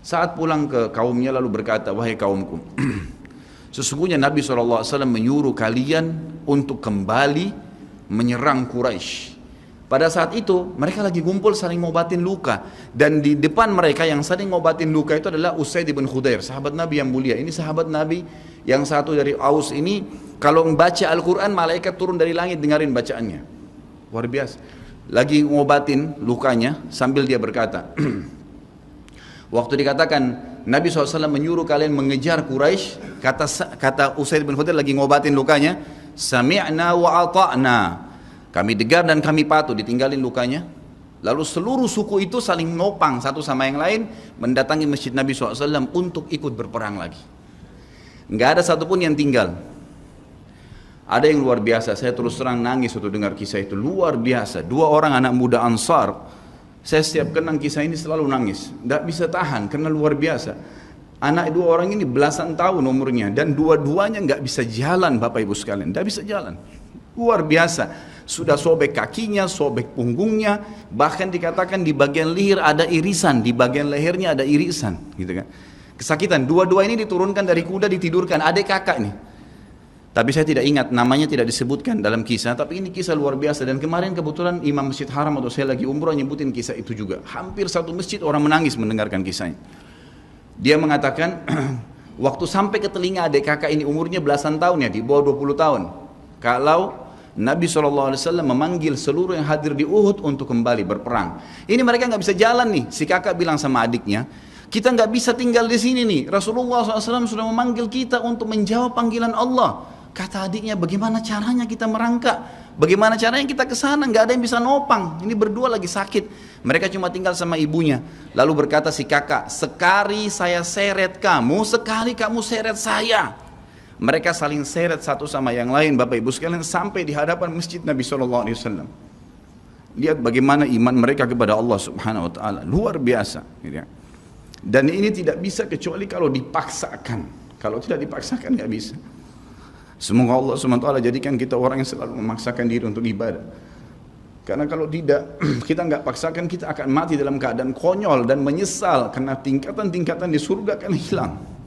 Saat pulang ke kaumnya lalu berkata, wahai kaumku, sesungguhnya Nabi SAW menyuruh kalian untuk kembali menyerang Quraisy. Pada saat itu mereka lagi kumpul saling ngobatin luka, dan di depan mereka yang saling ngobatin luka itu adalah Usaid bin Khudair, sahabat Nabi yang mulia. Ini sahabat Nabi yang satu dari Aus ini, kalau membaca Al-Quran malaikat turun dari langit dengarin bacaannya, luar biasa. Lagi ngobatin lukanya sambil dia berkata, waktu dikatakan Nabi SAW menyuruh kalian mengejar Quraisy, kata Usaid bin Khudair lagi ngobatin lukanya, sami'na wa ata'na, kami dengar dan kami patuh, ditinggalin lukanya. Lalu seluruh suku itu saling nopang satu sama yang lain, mendatangi masjid Nabi SAW untuk ikut berperang lagi. Nggak ada satupun yang tinggal. Ada yang luar biasa, saya terus terang nangis waktu dengar kisah itu, luar biasa. Dua orang anak muda Ansar, saya setiap kenang kisah ini selalu nangis, nggak bisa tahan karena luar biasa. Anak dua orang ini belasan tahun umurnya, dan dua-duanya nggak bisa jalan, Bapak Ibu sekalian, nggak bisa jalan. Luar biasa. Sudah sobek kakinya, sobek punggungnya, bahkan dikatakan di bagian leher ada irisan, di bagian lehernya ada irisan, gitu kan. Kesakitan. Dua-dua ini diturunkan dari kuda, ditidurkan, adik kakak nih. Tapi saya tidak ingat, namanya tidak disebutkan dalam kisah, tapi ini kisah luar biasa. Dan kemarin kebetulan Imam Masjid Haram atau saya lagi umroh nyebutin kisah itu juga. Hampir satu masjid orang menangis mendengarkan kisahnya. Dia mengatakan, waktu sampai ke telinga adik kakak ini umurnya belasan tahun ya, di bawah 20 tahun. Kalau Nabi SAW memanggil seluruh yang hadir di Uhud untuk kembali berperang. Ini mereka nggak bisa jalan nih. Si kakak bilang sama adiknya, kita nggak bisa tinggal di sini nih. Rasulullah SAW sudah memanggil kita untuk menjawab panggilan Allah. Kata adiknya, bagaimana caranya kita merangkak? Bagaimana caranya kita ke sana? Nggak ada yang bisa nopang. Ini berdua lagi sakit. Mereka cuma tinggal sama ibunya. Lalu berkata si kakak, sekali saya seret kamu, sekali kamu seret saya. Mereka saling seret satu sama yang lain, Bapak Ibu sekalian, sampai di hadapan masjid Nabi SAW. Lihat bagaimana iman mereka kepada Allah Subhanahu Wa Taala, luar biasa. Dan ini tidak bisa kecuali kalau dipaksakan. Kalau tidak dipaksakan nggak bisa. Semoga Allah Subhanahu Wa Taala jadikan kita orang yang selalu memaksakan diri untuk ibadah. Karena kalau tidak, kita nggak paksakan, kita akan mati dalam keadaan konyol dan menyesal karena tingkatan-tingkatan di surga akan hilang.